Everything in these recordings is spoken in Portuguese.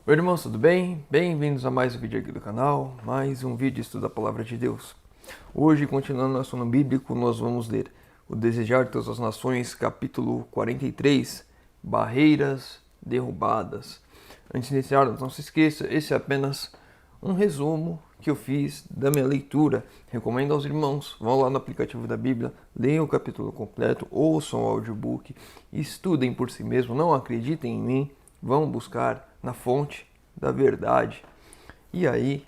Oi, irmãos, tudo bem? Bem-vindos a mais um vídeo aqui do canal, mais um vídeo de estudo da Palavra de Deus. Hoje, continuando nosso estudo bíblico, nós vamos ler o Desejar de Todas as Nações, capítulo 43, Barreiras Derrubadas. Antes de iniciar, não se esqueça, esse é apenas um resumo que eu fiz da minha leitura. Recomendo aos irmãos, vão lá no aplicativo da Bíblia, leiam o capítulo completo, ouçam o audiobook, estudem por si mesmos, não acreditem em mim, vão buscar na fonte da verdade. E aí,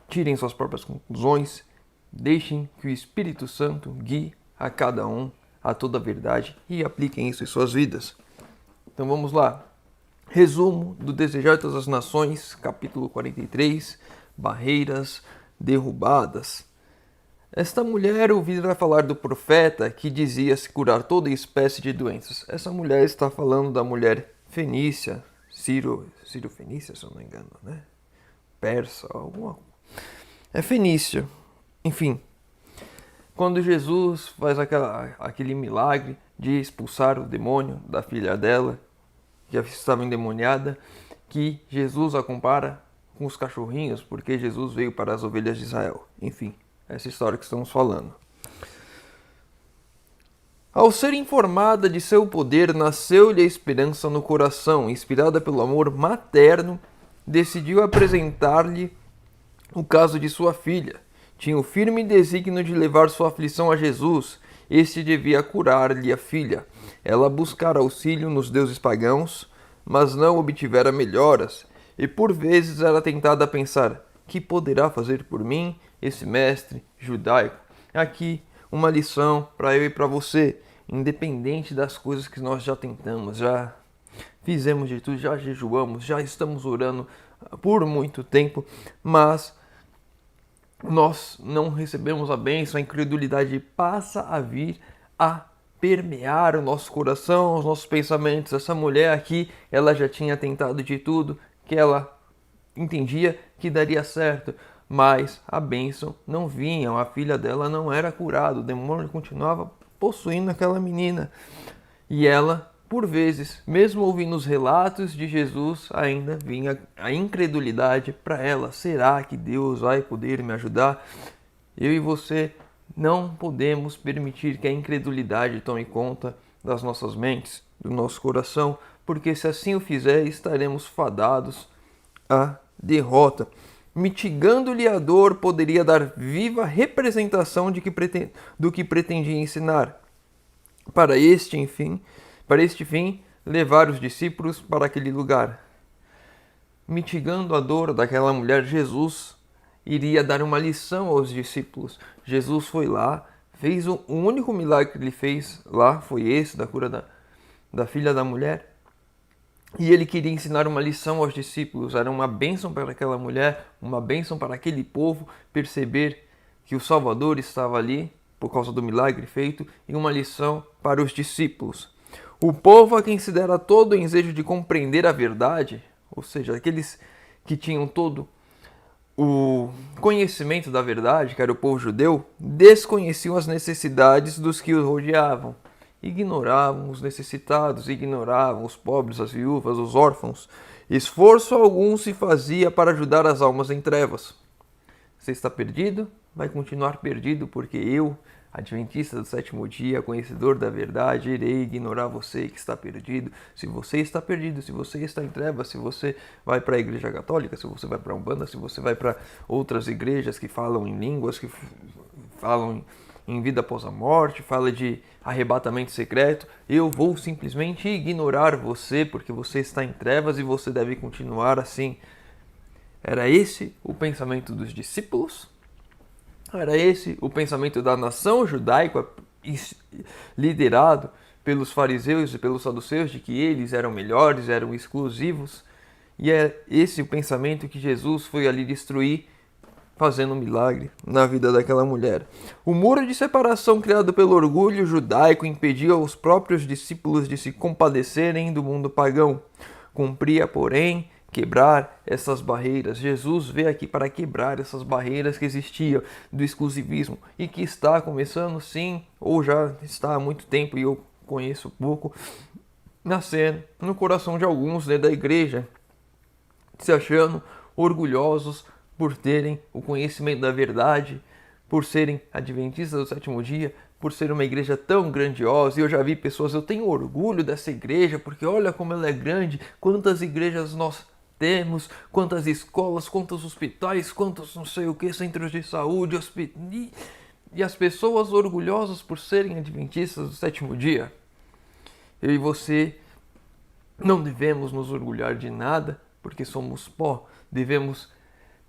tirem suas próprias conclusões, deixem que o Espírito Santo guie a cada um a toda a verdade e apliquem isso em suas vidas. Então vamos lá. Resumo do Desejar de Todas as Nações, capítulo 43, Barreiras Derrubadas. Esta mulher ouvira falar do profeta que dizia se curar toda espécie de doenças. Essa mulher está falando da mulher fenícia, Sírio-fenícia, se eu não me engano, né? Persa, alguma. É fenícia. Enfim, quando Jesus faz aquele milagre de expulsar o demônio da filha dela, que estava endemoniada, que Jesus a compara com os cachorrinhos, porque Jesus veio para as ovelhas de Israel. Enfim, essa história que estamos falando. Ao ser informada de seu poder, nasceu-lhe a esperança no coração. Inspirada pelo amor materno, decidiu apresentar-lhe o caso de sua filha. Tinha o firme desígnio de levar sua aflição a Jesus. Este devia curar-lhe a filha. Ela buscara auxílio nos deuses pagãos, mas não obtivera melhoras, e por vezes era tentada a pensar: que poderá fazer por mim esse mestre judaico? Aqui uma lição para eu e para você. Independente das coisas que nós já tentamos, já fizemos de tudo, já jejuamos, já estamos orando por muito tempo, mas nós não recebemos a bênção, a incredulidade passa a vir a permear o nosso coração, os nossos pensamentos. Essa mulher aqui, ela já tinha tentado de tudo, que ela entendia que daria certo, mas a bênção não vinha, a filha dela não era curada, o demônio continuava possuindo aquela menina. E ela, por vezes, mesmo ouvindo os relatos de Jesus, ainda vinha a incredulidade para ela. Será que Deus vai poder me ajudar? Eu e você não podemos permitir que a incredulidade tome conta das nossas mentes, do nosso coração, porque se assim o fizer, estaremos fadados à derrota. Mitigando-lhe a dor, poderia dar viva representação do que pretendia ensinar. Para este fim, levar os discípulos para aquele lugar. Mitigando a dor daquela mulher, Jesus iria dar uma lição aos discípulos. Jesus foi lá, fez o único milagre que ele fez lá, foi esse, da cura da filha da mulher. E ele queria ensinar uma lição aos discípulos. Era uma bênção para aquela mulher, uma bênção para aquele povo perceber que o Salvador estava ali por causa do milagre feito, e uma lição para os discípulos. O povo a quem se dera todo o ensejo de compreender a verdade, ou seja, aqueles que tinham todo o conhecimento da verdade, que era o povo judeu, desconheciam as necessidades dos que os rodeavam. Ignoravam os necessitados, ignoravam os pobres, as viúvas, os órfãos. Esforço algum se fazia para ajudar as almas em trevas. Você está perdido? Vai continuar perdido, porque eu, adventista do sétimo dia, conhecedor da verdade, irei ignorar você que está perdido. Se você está perdido, se você está em trevas, se você vai para a igreja católica, se você vai para a Umbanda, se você vai para outras igrejas que falam em línguas, que falam em vida após a morte, fala de arrebatamento secreto, eu vou simplesmente ignorar você, porque você está em trevas e você deve continuar assim. Era esse o pensamento dos discípulos? Era esse o pensamento da nação judaica, liderado pelos fariseus e pelos saduceus, de que eles eram melhores, eram exclusivos? E é esse o pensamento que Jesus foi ali destruir, fazendo um milagre na vida daquela mulher. O muro de separação criado pelo orgulho judaico impedia os próprios discípulos de se compadecerem do mundo pagão. Cumpria, porém, quebrar essas barreiras. Jesus veio aqui para quebrar essas barreiras que existiam do exclusivismo e que está começando, sim, ou já está há muito tempo, e eu conheço pouco, nascer no coração de alguns, né, da igreja. se achando orgulhosos por terem o conhecimento da verdade, por serem adventistas do sétimo dia, por ser uma igreja tão grandiosa. E eu já vi pessoas, eu tenho orgulho dessa igreja, porque olha como ela é grande, quantas igrejas nós temos, quantas escolas, quantos hospitais, quantos não sei o que, centros de saúde, e as pessoas orgulhosas por serem adventistas do sétimo dia. Eu e você não devemos nos orgulhar de nada, porque somos pó. Devemos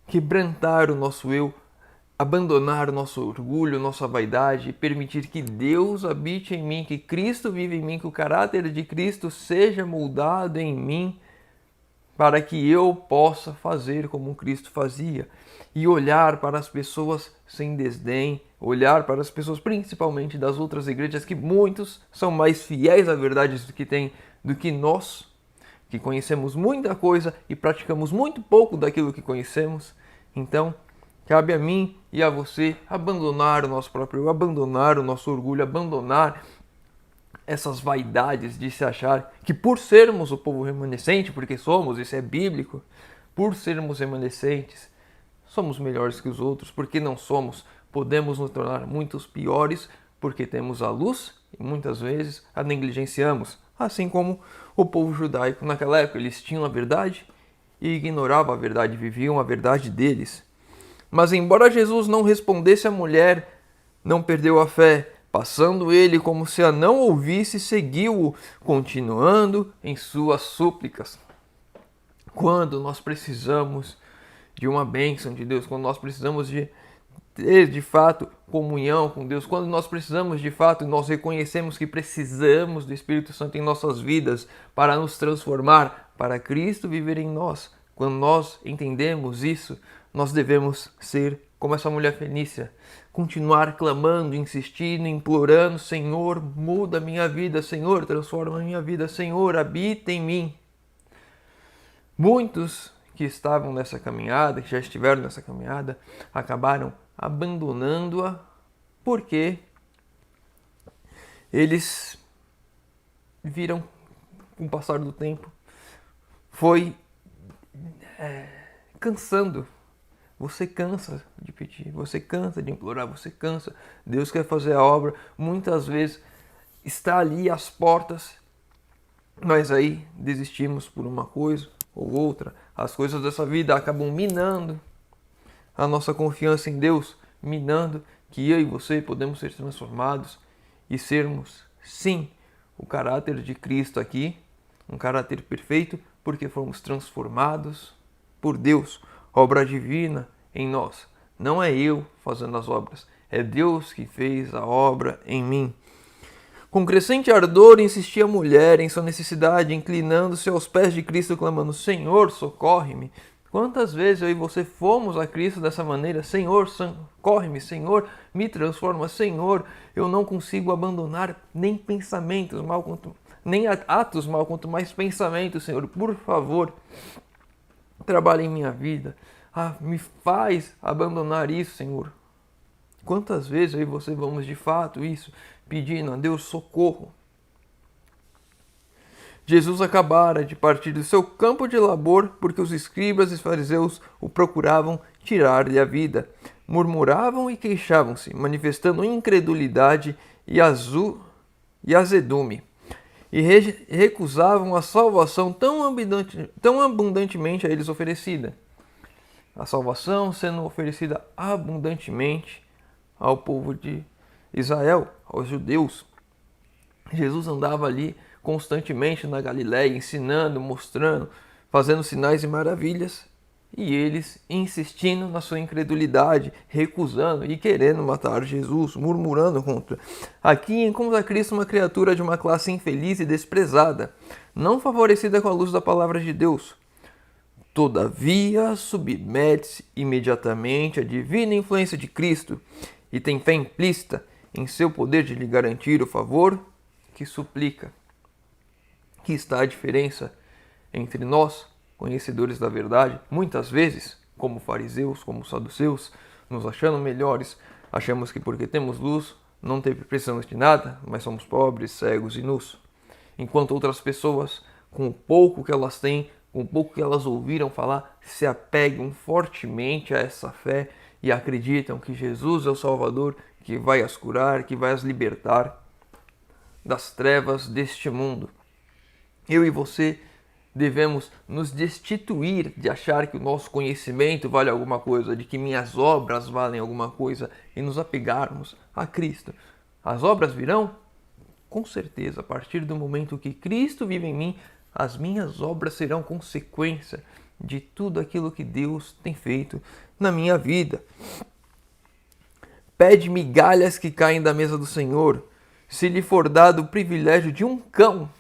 quebrantar o nosso eu, abandonar o nosso orgulho, nossa vaidade, e permitir que Deus habite em mim, que Cristo vive em mim, que o caráter de Cristo seja moldado em mim, para que eu possa fazer como Cristo fazia e olhar para as pessoas sem desdém, olhar para as pessoas principalmente das outras igrejas, que muitos são mais fiéis à verdade do que nós, que conhecemos muita coisa e praticamos muito pouco daquilo que conhecemos. Então, cabe a mim e a você abandonar o nosso próprio eu, abandonar o nosso orgulho, abandonar essas vaidades de se achar que por sermos o povo remanescente, porque somos, isso é bíblico, por sermos remanescentes, somos melhores que os outros, porque não somos, podemos nos tornar muitos piores, porque temos a luz e muitas vezes a negligenciamos, assim como o povo judaico naquela época, eles tinham a verdade e ignoravam a verdade, viviam a verdade deles. Mas embora Jesus não respondesse à mulher, não perdeu a fé. Passando ele como se a não ouvisse, seguiu-o, continuando em suas súplicas. Quando nós precisamos de uma bênção de Deus, quando nós precisamos de ter de fato comunhão com Deus, quando nós precisamos de fato, nós reconhecemos que precisamos do Espírito Santo em nossas vidas para nos transformar, para Cristo viver em nós. Quando nós entendemos isso, nós devemos ser como essa mulher fenícia, continuar clamando, insistindo, implorando: Senhor, muda a minha vida, Senhor, transforma a minha vida, Senhor, habita em mim. Muitos que estavam nessa caminhada, que já estiveram nessa caminhada, acabaram abandonando-a porque eles viram, com o passar do tempo, foi cansando. Você cansa de pedir, você cansa de implorar, você cansa. Deus quer fazer a obra, muitas vezes está ali às portas, mas aí desistimos por uma coisa ou outra. As coisas dessa vida acabam minando a nossa confiança em Deus, minando que eu e você podemos ser transformados e sermos, sim, o caráter de Cristo aqui, um caráter perfeito, porque fomos transformados por Deus. Obra divina em nós. Não é eu fazendo as obras, é Deus que fez a obra em mim. Com crescente ardor insistia a mulher em sua necessidade, inclinando-se aos pés de Cristo, clamando: Senhor, socorre-me. Quantas vezes eu e você fomos a Cristo dessa maneira? Senhor, socorre-me, Senhor, me transforma, Senhor, eu não consigo abandonar nem pensamentos mal, nem atos mal, quanto mais pensamentos, Senhor, por favor, trabalhe em minha vida. Me faz abandonar isso, Senhor. Quantas vezes eu e você vamos de fato isso, pedindo a Deus socorro? Jesus acabara de partir do seu campo de labor porque os escribas e fariseus o procuravam tirar-lhe a vida. Murmuravam e queixavam-se, manifestando incredulidade e azedume. E recusavam a salvação tão abundantemente a eles oferecida. A salvação sendo oferecida abundantemente ao povo de Israel, aos judeus. Jesus andava ali constantemente na Galiléia, ensinando, mostrando, fazendo sinais e maravilhas, e eles insistindo na sua incredulidade, recusando e querendo matar Jesus, murmurando contra. Aqui encontra Cristo uma criatura de uma classe infeliz e desprezada, não favorecida com a luz da palavra de Deus. Todavia, submete-se imediatamente à divina influência de Cristo e tem fé implícita em seu poder de lhe garantir o favor que suplica. Aqui está a diferença entre nós, conhecedores da verdade, muitas vezes, como fariseus, como saduceus, nos achando melhores, achamos que porque temos luz, não precisamos de nada, mas somos pobres, cegos e nus. Enquanto outras pessoas, com o pouco que elas têm, com o pouco que elas ouviram falar, se apegam fortemente a essa fé e acreditam que Jesus é o Salvador, que vai as curar, que vai as libertar das trevas deste mundo. Eu e você devemos nos destituir de achar que o nosso conhecimento vale alguma coisa, de que minhas obras valem alguma coisa e nos apegarmos a Cristo. As obras virão? Com certeza, a partir do momento que Cristo vive em mim, as minhas obras serão consequência de tudo aquilo que Deus tem feito na minha vida. Pede migalhas que caem da mesa do Senhor. Se lhe for dado o privilégio de um cão,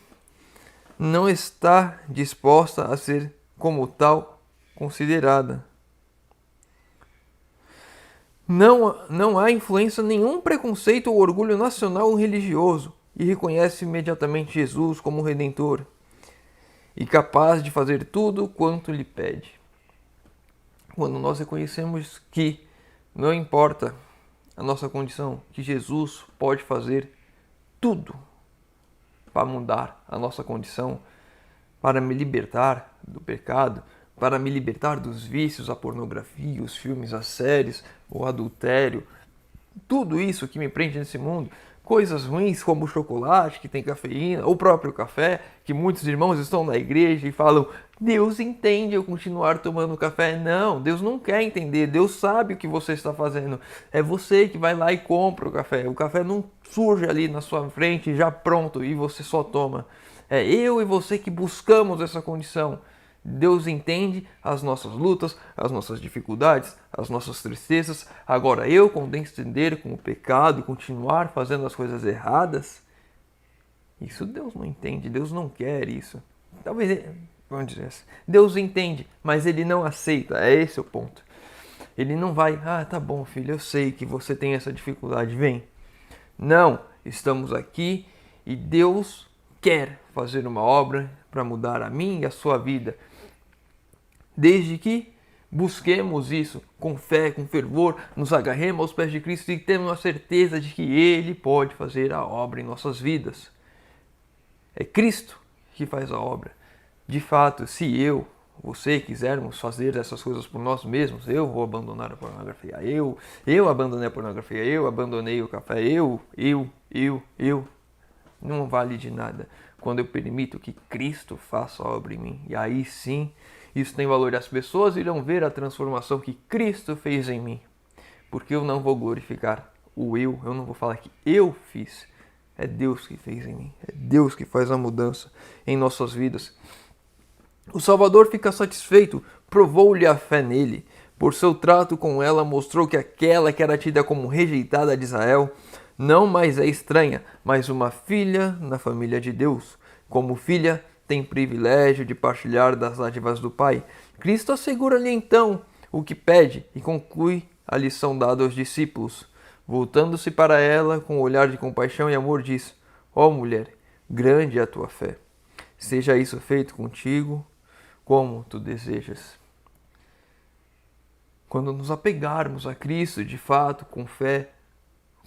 não está disposta a ser como tal considerada. Não há influência nenhum preconceito ou orgulho nacional ou religioso e reconhece imediatamente Jesus como Redentor e capaz de fazer tudo quanto lhe pede. Quando nós reconhecemos que não importa a nossa condição, que Jesus pode fazer tudo para mudar a nossa condição, para me libertar do pecado, para me libertar dos vícios, a pornografia, os filmes, as séries, o adultério, tudo isso que me prende nesse mundo, coisas ruins como o chocolate que tem cafeína, ou o próprio café, que muitos irmãos estão na igreja e falam: Deus entende eu continuar tomando café. Não, Deus não quer entender, Deus sabe o que você está fazendo. É você que vai lá e compra o café não surge ali na sua frente já pronto e você só toma. É eu e você que buscamos essa condição. Deus entende as nossas lutas, as nossas dificuldades, as nossas tristezas. Agora eu condescender com o pecado e continuar fazendo as coisas erradas, isso Deus não entende, Deus não quer isso. Talvez, vamos dizer assim, Deus entende, mas Ele não aceita, é esse o ponto. Ele não vai, tá bom filho, eu sei que você tem essa dificuldade, vem. Não, estamos aqui e Deus quer fazer uma obra para mudar a mim e a sua vida. Desde que busquemos isso com fé, com fervor, nos agarremos aos pés de Cristo e temos a certeza de que Ele pode fazer a obra em nossas vidas. É Cristo que faz a obra. De fato, se você quisermos fazer essas coisas por nós mesmos, eu vou abandonar a pornografia, eu abandonei a pornografia, eu abandonei o café, não vale de nada quando eu permito que Cristo faça a obra em mim. E aí sim, isso tem valor. As pessoas irão ver a transformação que Cristo fez em mim. Porque eu não vou glorificar eu não vou falar que eu fiz. É Deus que fez em mim. É Deus que faz a mudança em nossas vidas. O Salvador fica satisfeito, provou-lhe a fé nele. Por seu trato com ela, mostrou que aquela que era tida como rejeitada de Israel não mais é estranha, mas uma filha na família de Deus. Como filha, tem privilégio de partilhar das dádivas do Pai. Cristo assegura-lhe então o que pede e conclui a lição dada aos discípulos. Voltando-se para ela, com um olhar de compaixão e amor, diz: Ó mulher, grande é a tua fé. Seja isso feito contigo, como tu desejas. Quando nos apegarmos a Cristo, de fato, com fé,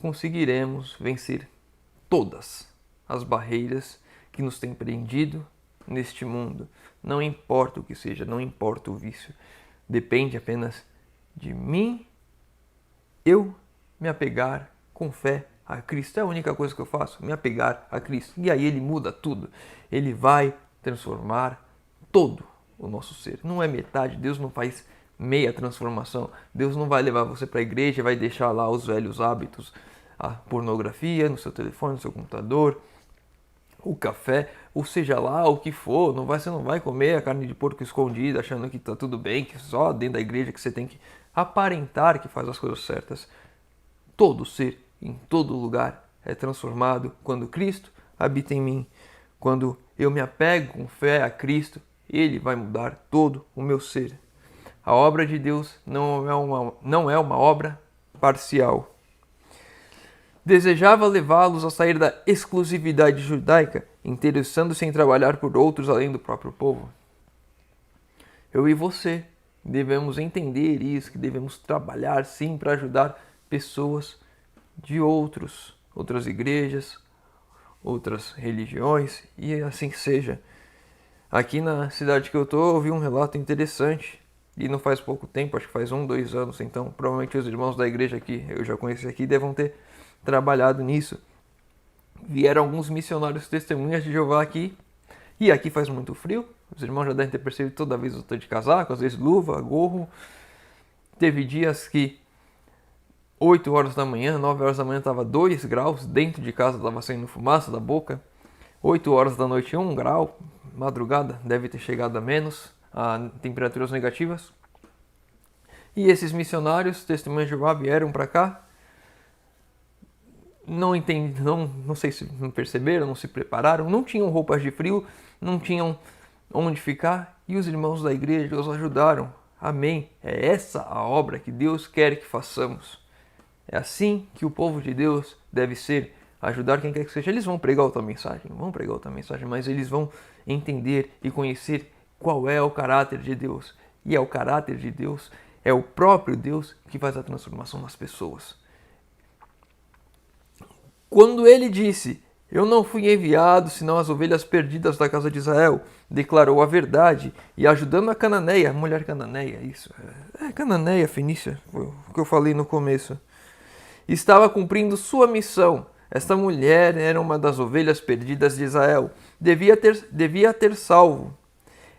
conseguiremos vencer todas as barreiras que nos têm prendido neste mundo. Não importa o que seja, não importa o vício. Depende apenas de mim, eu me apegar com fé a Cristo. É a única coisa que eu faço, me apegar a Cristo. E aí Ele muda tudo. Ele vai transformar todo o nosso ser. Não é metade, Deus não faz meia transformação. Deus não vai levar você para a igreja e vai deixar lá os velhos hábitos, a pornografia no seu telefone, no seu computador, o café, ou seja lá o que for. Você não vai comer a carne de porco escondida achando que está tudo bem, que só dentro da igreja que você tem que aparentar que faz as coisas certas. Todo ser, em todo lugar, é transformado quando Cristo habita em mim. Quando eu me apego com fé a Cristo, Ele vai mudar todo o meu ser. A obra de Deus não é uma obra parcial. Desejava levá-los a sair da exclusividade judaica, interessando-se em trabalhar por outros além do próprio povo. Eu e você devemos entender isso, que devemos trabalhar sim para ajudar pessoas de outras igrejas, outras religiões, e assim seja. Aqui na cidade que eu tô, eu ouvi um relato interessante. E não faz pouco tempo, acho que faz 2 anos, então provavelmente os irmãos da igreja aqui, eu já conheci aqui, devam ter trabalhado nisso. Vieram alguns missionários testemunhas de Jeová aqui, e aqui faz muito frio. Os irmãos já devem ter percebido, toda vez eu estou de casaco, às vezes luva, gorro. Teve dias que 8 horas da manhã, 9 horas da manhã estava 2 graus, dentro de casa estava saindo fumaça da boca. 8 horas da noite 1 grau, madrugada deve ter chegado a menos, a temperaturas negativas. E esses missionários, testemunhas de Jeová, vieram para cá. Não sei se não perceberam, não se prepararam, não tinham roupas de frio, não tinham onde ficar, e os irmãos da igreja os ajudaram. Amém. É essa a obra que Deus quer que façamos. É assim que o povo de Deus deve ser, ajudar quem quer que seja. Eles vão pregar outra mensagem, mas eles vão entender e conhecer qual é o caráter de Deus. E é o caráter de Deus, é o próprio Deus que faz a transformação nas pessoas. Quando ele disse, eu não fui enviado senão as ovelhas perdidas da casa de Israel, declarou a verdade, e ajudando a Cananeia, mulher cananeia, isso, Cananeia, Fenícia, foi o que eu falei no começo, estava cumprindo sua missão. Esta mulher era uma das ovelhas perdidas de Israel, devia ter salvo.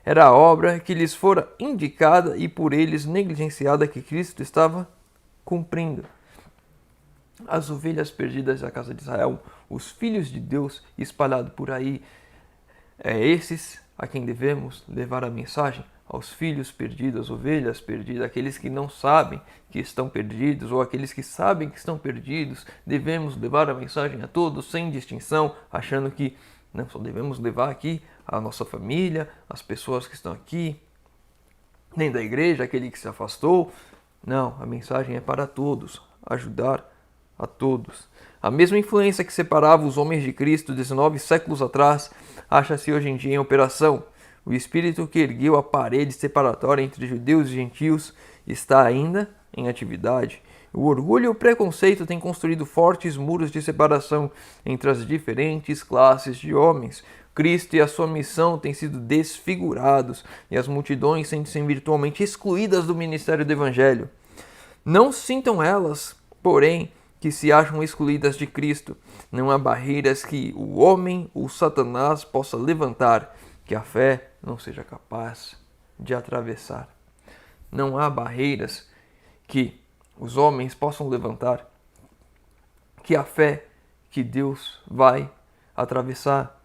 Era a obra que lhes fora indicada e por eles negligenciada que Cristo estava cumprindo. As ovelhas perdidas da casa de Israel, os filhos de Deus espalhados por aí, é esses a quem devemos levar a mensagem, aos filhos perdidos, às ovelhas perdidas, aqueles que não sabem que estão perdidos ou aqueles que sabem que estão perdidos. Devemos levar a mensagem a todos sem distinção, achando que não só devemos levar aqui a nossa família, as pessoas que estão aqui, nem da igreja, aquele que se afastou. Não, a mensagem é para todos, ajudar a todos. A mesma influência que separava os homens de Cristo 19 séculos atrás, acha-se hoje em dia em operação. O espírito que ergueu a parede separatória entre judeus e gentios está ainda em atividade. O orgulho e o preconceito têm construído fortes muros de separação entre as diferentes classes de homens. Cristo e a sua missão têm sido desfigurados e as multidões sentem-se virtualmente excluídas do ministério do Evangelho. Não sintam elas, porém, que se acham excluídas de Cristo. Não há barreiras que o homem ou Satanás possa levantar que a fé não seja capaz de atravessar. Não há barreiras que os homens possam levantar que a fé que Deus vai atravessar.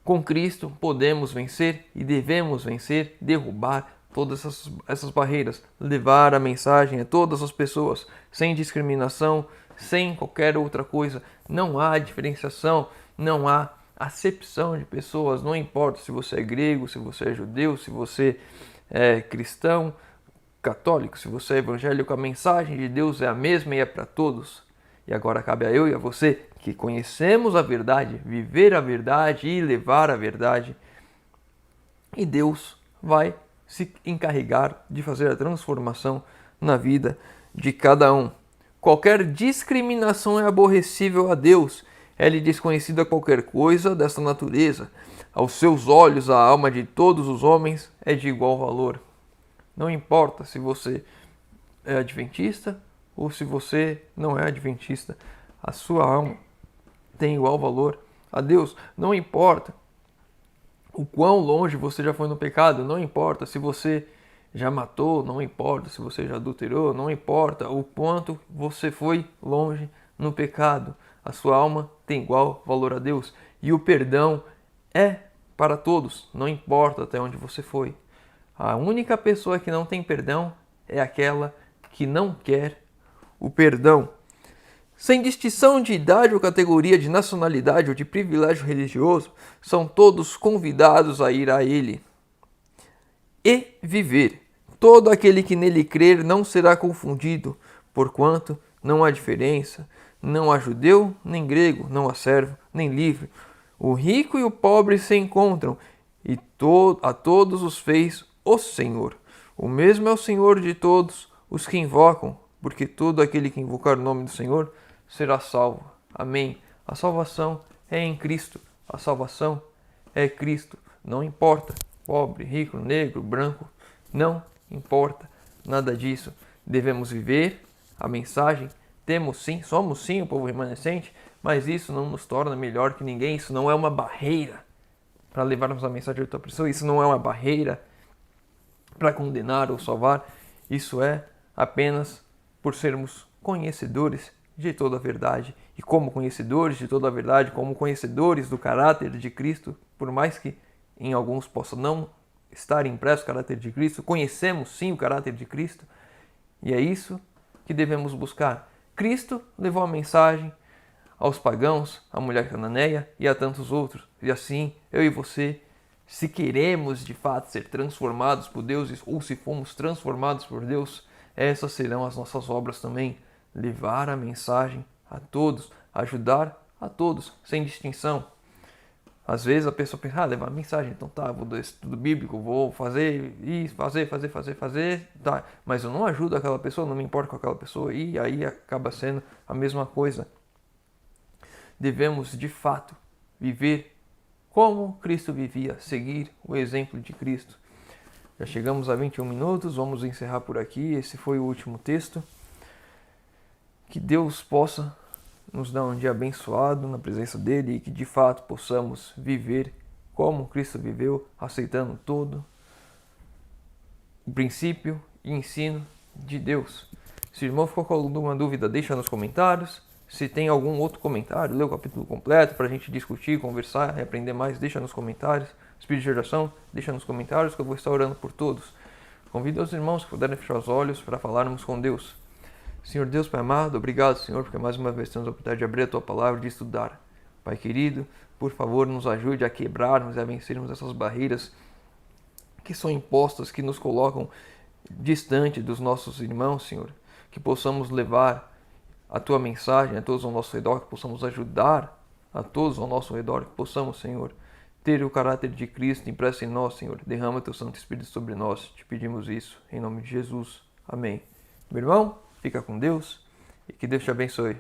Com Cristo podemos vencer e devemos vencer, derrubar todas essas barreiras, levar a mensagem a todas as pessoas, sem discriminação, sem qualquer outra coisa. Não há diferenciação, não há acepção de pessoas, não importa se você é grego, se você é judeu, se você é cristão, católico, se você é evangélico, a mensagem de Deus é a mesma e é para todos. E agora cabe a eu e a você, que conhecemos a verdade, viver a verdade e levar a verdade. E Deus vai se encarregar de fazer a transformação na vida de cada um. Qualquer discriminação é aborrecível a Deus. É-lhe desconhecida qualquer coisa dessa natureza. Aos seus olhos, a alma de todos os homens é de igual valor. Não importa se você é adventista ou se você não é adventista. A sua alma tem igual valor a Deus. Não importa o quão longe você já foi no pecado, não importa se você já matou, não importa se você já adulterou, não importa o quanto você foi longe no pecado. A sua alma tem igual valor a Deus. E o perdão é para todos, não importa até onde você foi. A única pessoa que não tem perdão é aquela que não quer o perdão. Sem distinção de idade ou categoria, de nacionalidade ou de privilégio religioso, são todos convidados a ir a Ele e viver. Todo aquele que nele crer não será confundido, porquanto não há diferença, não há judeu nem grego, não há servo nem livre. O rico e o pobre se encontram, e a todos os fez o Senhor. O mesmo é o Senhor de todos os que invocam, porque todo aquele que invocar o nome do Senhor será salvo. Amém. A salvação é em Cristo. A salvação é Cristo. Não importa, pobre, rico, negro, branco, não importa nada disso. Devemos viver a mensagem, temos sim, somos sim o povo remanescente, mas isso não nos torna melhor que ninguém, isso não é uma barreira para levarmos a mensagem de outra pessoa, isso não é uma barreira para condenar ou salvar, isso é apenas por sermos conhecedores de toda a verdade. E como conhecedores de toda a verdade, como conhecedores do caráter de Cristo, por mais que em alguns possa não estar impresso o caráter de Cristo, conhecemos sim o caráter de Cristo, e é isso que devemos buscar. Cristo levou a mensagem aos pagãos, à mulher cananeia e a tantos outros. E assim, eu e você, se queremos de fato ser transformados por Deus, ou se fomos transformados por Deus, essas serão as nossas obras também. Levar a mensagem a todos, ajudar a todos, sem distinção. Às vezes a pessoa pensa, levar a mensagem, então tá, vou dar estudo bíblico, vou fazer isso, fazer, tá. Mas eu não ajudo aquela pessoa, não me importo com aquela pessoa, e aí acaba sendo a mesma coisa. Devemos, de fato, viver como Cristo vivia, seguir o exemplo de Cristo. Já chegamos a 21 minutos, vamos encerrar por aqui. Esse foi o último texto. Que Deus possa nos dar um dia abençoado na presença dele e que de fato possamos viver como Cristo viveu, aceitando todo o princípio e ensino de Deus. Se o irmão ficou com alguma dúvida, deixa nos comentários. Se tem algum outro comentário, lê o capítulo completo para a gente discutir, conversar, aprender mais, deixa nos comentários. Espírito de oração, deixa nos comentários que eu vou estar orando por todos. Convido os irmãos que puderem fechar os olhos para falarmos com Deus. Senhor Deus, Pai amado, obrigado, Senhor, porque mais uma vez temos a oportunidade de abrir a Tua Palavra e de estudar. Pai querido, por favor, nos ajude a quebrarmos e a vencermos essas barreiras que são impostas, que nos colocam distante dos nossos irmãos, Senhor. Que possamos levar a Tua mensagem a todos ao nosso redor, que possamos ajudar a todos ao nosso redor, que possamos, Senhor, ter o caráter de Cristo impresso em nós, Senhor. Derrama Teu Santo Espírito sobre nós. Te pedimos isso, em nome de Jesus. Amém. Meu irmão, fica com Deus e que Deus te abençoe.